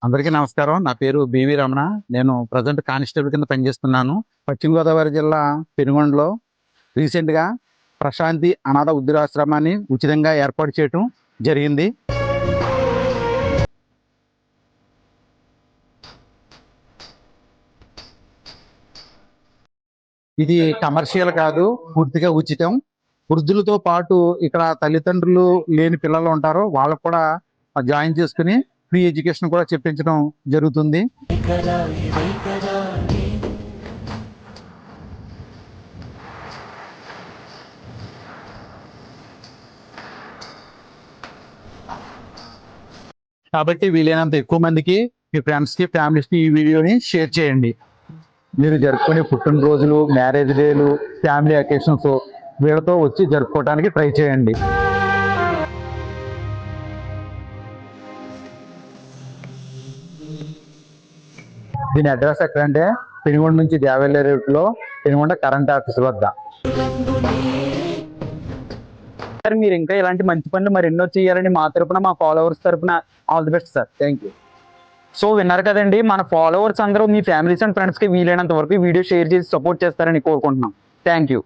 అందరికీ నమస్కారం. నా పేరు బివి రమణ. నేను ప్రజెంట్ కానిస్టేబుల్ కింద పనిచేస్తున్నాను. పశ్చిమ గోదావరి జిల్లా పెనుగొండలో రీసెంట్గా ప్రశాంతి అనాథ వృద్ధాశ్రమాన్ని ఉచితంగా ఏర్పాటు చేయటం జరిగింది. ఇది కమర్షియల్ కాదు, పూర్తిగా ఉచితం. వృద్ధులతో పాటు ఇక్కడ తల్లిదండ్రులు లేని పిల్లలు ఉంటారో వాళ్ళకు కూడా జాయిన్ చేసుకుని ఫ్రీ ఎడ్యుకేషన్ కూడా చెప్పించడం జరుగుతుంది. కాబట్టి వీలైనంత ఎక్కువ మందికి, మీ ఫ్రెండ్స్కి, ఫ్యామిలీస్కి ఈ వీడియోని షేర్ చేయండి. మీరు జరుపుకునే పుట్టినరోజులు, మ్యారేజ్ డేలు, ఫ్యామిలీ అకేషన్స్ వీళ్ళతో వచ్చి జరుపుకోవడానికి ట్రై చేయండి. దీని అడ్రస్ ఎక్కడంటే పెనుగొండ నుంచి దేవల్లి రూట్లో పెనుగొండ కరెంట్ ఆఫీస్ వద్ద. సార్ మీరు ఇంకా ఇలాంటి మంచి పనులు మరి ఎన్నో చేయాలని మా తరపున, మా ఫాలోవర్స్ తరపున all the best sir. Thank you. So విన్నారు కదండి, మన ఫాలోవర్స్ అందరూ మీ ఫ్యామిలీస్ అండ్ ఫ్రెండ్స్కి వీలైనంత వరకు వీడియో షేర్ చేసి సపోర్ట్ చేస్తారని కోరుకుంటున్నాం. Thank you.